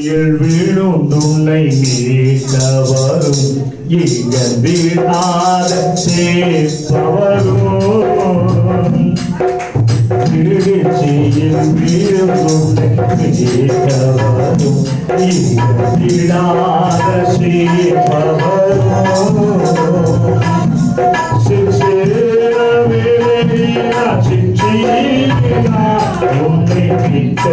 வீழும் துணை மீட்டவரும் எங்கள் வீடாத சேர்ப்பவரும் திருச்சியில் வீழும் துணை மீட்டவரும் எங்கள் வீடாத சேர்ப்பவரும் உன்னை கிட்ட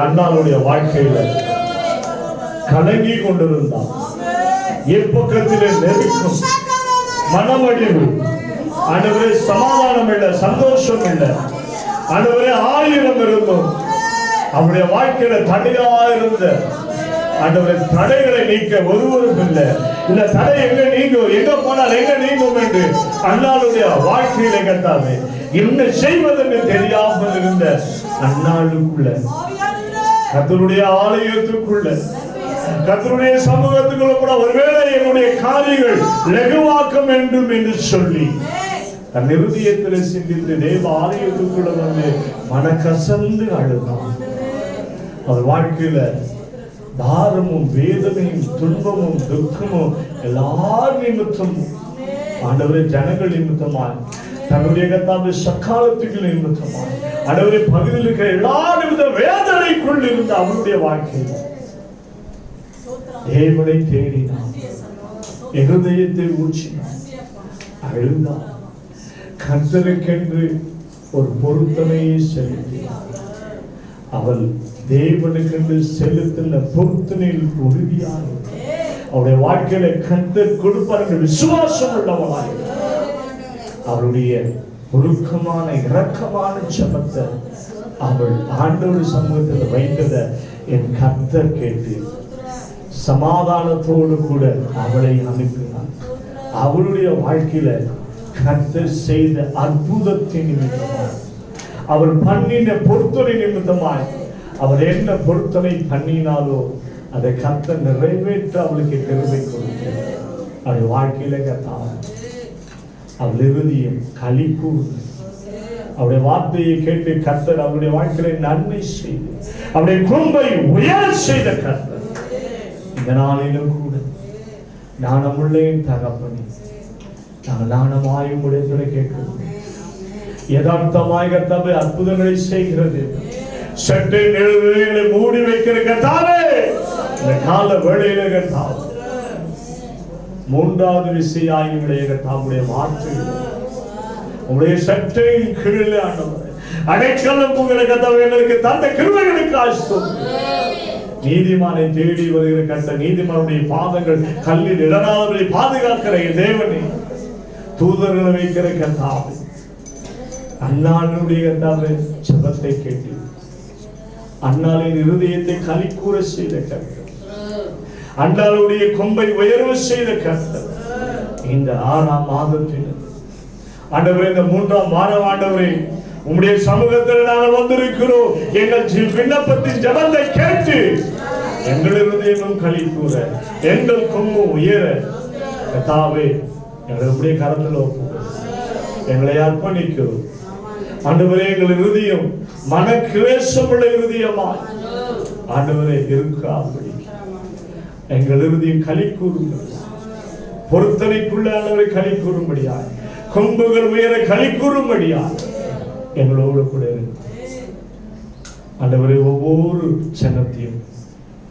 அண்ணாவுடைய வாழ்க்கையில கலங்கி கொண்டிருந்தார். எப்பக்கத்திலே நெருக்கம், மனமடிவு, ஆண்டவரே சமாதானம் இல்லை, சந்தோஷம் இல்லை. ஆண்டவரே 1000 இருந்தும் அவருடைய வாழ்க்கையில தடையா இருந்த ஆண்டவரே தடைகளை நீக்க ஒருவரும் இல்லை. இந்த தடை எங்க நீங்கும், எங்க போனால் எங்க நீங்கும் என்று அண்ணாளுடைய வாழ்க்கையில கேட்டாவே என்ன செய்வதென்று தெரியாமல் இருந்த அண்ணாளுக்குள்ள கர்த்தருடைய ஆலயத்துக்குள்ள கர்த்தருடைய சமூகத்துக்குள்ள கூட ஒருவேளை என்னுடைய காரியங்கள் லகுவாக்க வேண்டும் என்று சொல்லி தன் இருதயத்தில் சிந்தித்து தேவ ஆலயத்துக்குள்ள வந்து மனக்கசந்து அழுதான். அவர் வாழ்க்கையில பாரமும் வேதனையும் துன்பமும் துக்கமும் எல்லார் நிமித்தமும் ஆண்டவரே ஜனங்கள் நிமித்தமாய் தன்னுடைய கர்த்தாவே சக்காலத்துக்கு நிமித்தமாய் ஆண்டவரே பகுதியில் இருக்கிற எல்லா நிமித்த வேதனைக்குள் இருந்த அவருடைய வாழ்க்கையில் தேவனை தேடினான், இருதயத்தை ஊற்றினான், அழுதான். கர்த்தருக்கென்று ஒரு பொருத்தனையை செலுத்தினார். அவள் தேவனுக்கென்று செலுத்தின பொருத்தனையில் உறுதியாக அவருடைய வாழ்க்கையில கர்த்தர் கொடுப்பார் என்ற விசுவாசம் உள்ளவளாய் அவருடைய ஒழுக்கமான இரக்கமான ஜெபத்தை அவள் ஆண்டவர் சமூகத்தில் வைத்ததை என் கர்த்தர் கேட்டு சமாதானத்தோடு கூட அவளை அனுப்பினார். அவருடைய வாழ்க்கையில கர்த்தர் செய்த அற்புதத்தின் நிமித்தமாய், அவர் பண்ணின பொருத்தனை நிமித்தமாய், அவர் என்ன பொருத்தனை பண்ணினாலோ அதை கர்த்தர் நிறைவேற்ற அவளுக்கு கிருபை கொடுத்தார். அவருடைய வாழ்க்கையில கர்த்தாவே அவள் இருதயம் களிகூர்ந்து அவருடைய வார்த்தையை கேட்டு கர்த்தர் அவருடைய வாழ்க்கையில நன்மை செய்து அவருடைய கும்பை உயர செய்த கர்த்தர் இந்த நாளிலும் கூட ஞானமுள்ளே தகப்பனே, நாங்கள் ஞானமாயும் உடையதை கேட்கிறோம். யதார்த்தமாய் கர்த்தாவே அற்புதங்களை செய்கிறது, சட்டை நிழல்களை மூடி வைக்கிற கர்த்தாவே, இந்த கால வேளையில கர்த்தாவே மூன்றாவது விசையாயுடைய கர்த்தாவுடைய வார்த்தைகள் உங்களுடைய சட்டையின் கீழே ஆண்டவரே அடைக்கலம் உங்களை கர்த்தாவே எங்களுக்கு தந்த கிருபைகளுக்கு ஆஸ்தோத்திரம். நீதிமானை தேடி வருகிற கர்த்தர், நீதிமானுடைய பாதங்கள் கல்லில் இடராதவரை பாதுகாக்கிற தேவனே, தூதர்களை வைக்கிற கர்த்தாவே, அன்னாளுடைய கர்த்தாவே ஜெபத்தை கேட்டு அன்னாளின் இருதயத்தை களிக்கூற செய்த கர்த்தர், அன்னாளுடைய கொம்பை உயர்வு செய்த கர்த்தர், இந்த 6ஆம் மாதத்தில் ஆண்டவரே, இந்த 3ஆம் வாரம் ஆண்டவரே உம்முடைய சமூகத்தில் நாங்கள் வந்திருக்கிறோம். எங்கள் விண்ணப்பத்தின் ஜெபத்தை கேட்டு எங்கள் இருதயமும் களிக்கூற, எங்கள் கொம்பு உயர கர்த்தாவே எங்களுடைய கரத்தில் ஒப்புக்கொடு, எங்களை அர்ப்பணிக்கிறோம். ஆண்டவரே, எங்கள் இருதயம் மன கிளேசமுள்ள இருதயமாய் ஆண்டவரே இருக்காதபடி எங்கள் இருதயம் களிக்கூறும், பொருத்தனைக்குள்ள ஆண்டவரை களிக்கூறும்படியாய், கொம்புகள் உயர களிக்கூறும்படியாய் எங்களோடு கூட ஆண்டவரே, ஒவ்வொரு ஜனத்தையும்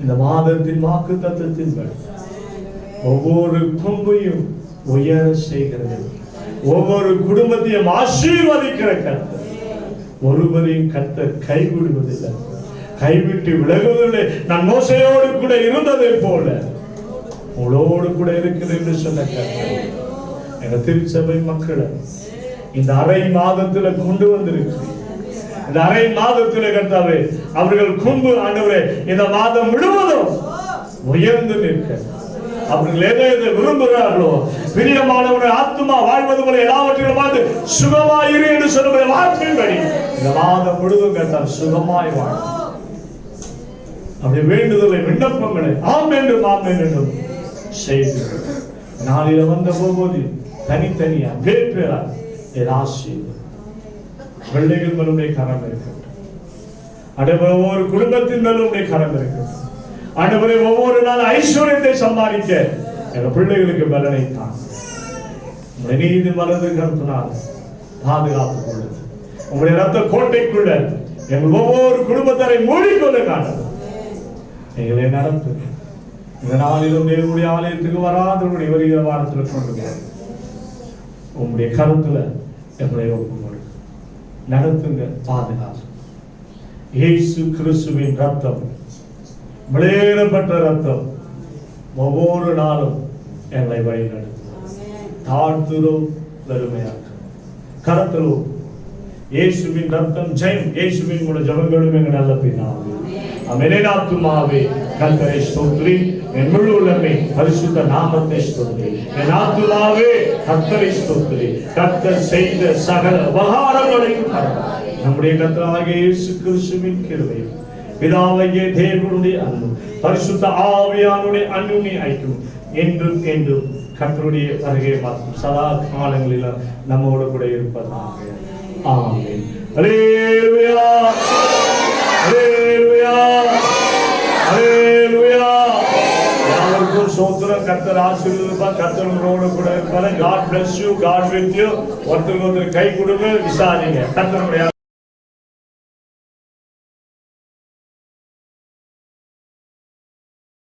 இந்த மாதத்தின் வாக்குத்தத்தத்தின் ஒவ்வொரு கொம்பையும் உயர செய்கிறது, ஒவ்வொரு குடும்பத்தையும் ஆசீர்வதிக்கிற கர்த்தர், ஒருவரையும் கர்த்தர் கைவிடுவதில்லை, கைவிட்டு விலகுவதில்லை. நான் மோசையோடு கூட இருந்ததை போல உங்களோடு கூட இருக்கிறது என்று சொன்ன கர்த்தர் எங்க திருச்சபை மக்களை இந்த அரை மாதத்துல கொண்டு வந்திருக்கு. இந்த அரை மாதத்துல கர்த்தாவே அவர்கள் கொம்பு ஆண்டவரே இந்த மாதம் முழுவதும் உயர்ந்து நிற்க, அவர்கள் எதை விரும்புகிறார்களோ, பிரியமானவருடைய ஆத்துமா வாழ்வது போல எல்லாவற்றிலும் பார்த்து சுகமாயிரு என்று சொல்லுகிற வார்த்தையின்படி இந்த மாதம் முழுவதும் கர்த்தாவே சுகமாய் வாழ அப்படி வேண்டுதலை விண்ணப்பங்களை ஆம் என்றும் செய்து நாளில வந்த போது தனித்தனியா பேர் பிள்ளைகள் மேலுடைய கரம் இருக்கட்டும், ஒவ்வொரு குடும்பத்தின் மேலுடைய கரம் இருக்கட்டும். ஆண்டவரே, ஒவ்வொரு நாள் ஐஸ்வர்யத்தை சம்பாதிக்க எங்க பிள்ளைகளுக்கு பலனை தான் உங்களுடைய நீதி மலர்ந்து கருத்தினால் பாதுகாத்துக் கொள்ளுது. உங்களுடைய ரத்த கோட்டைக்குள்ள எங்கள் ஒவ்வொரு குடும்பத்தரை மூடிக்கொள்ள எங்களை நடத்து. இந்த நாளிலும் தேவனுடைய ஆலயத்துக்கு வராதவருடைய வருகிற வாரத்தில் கொண்டு உங்களுடைய கருத்துல எங்களை ஒப்புக்கொடு நடத்துங்க, பாதுகாப்பு. இயேசு கிறிஸ்துவின் ரத்தம், விளையேறப்பட்ட ரத்தம் ஒவ்வொரு நாளும் எங்களை வழிநடத்தும். தாழ்த்துறோம், வெறுமையாக்கும் கரத்திலும் இயேசுவின் ரத்தம் ஜெயம். இயேசுவின் மூல ஜபங்களும் எங்கள் நல்ல பிதாவே, ஆமென். ஆத்துமாவே கர்த்தரை ஸ்தோத்திரி, என் முழு உள்ளமே பரிசுத்த நாமத்தை ஸ்தோத்திரி. என் ஆத்துமாவே கர்த்தரை ஸ்தோத்திரி. கர்த்தர் செய்த சகல உபகாரங்களையும் நம்முடைய கர்த்தராகிய இயேசு கிறிஸ்துவின் கிருபையும் பிதாவாகிய தேவனுடைய அன்பும் பரிசுத்த ஆவியானுடைய அன்பின் ஐக்கியம் என்றும் என்றும் கர்த்தருடைய வருகை பார்க்கும் சதா காலங்களில் நம்மோடு கூட இருப்பதாக. ஆமென். அல்லேலூயா, அல்லேலூயா, அல்லேலூயா. யாவருக்கும் ஸ்தோத்திரம். கர்த்தர் ஆசீர்வதிப்பார், கர்த்தர் உங்களோடு கூட இருப்பார். God bless you, God with you. ஒருத்தருக்கு ஒருத்தர் கை கொடுங்க, விசாரிங்க. கர்த்தருடைய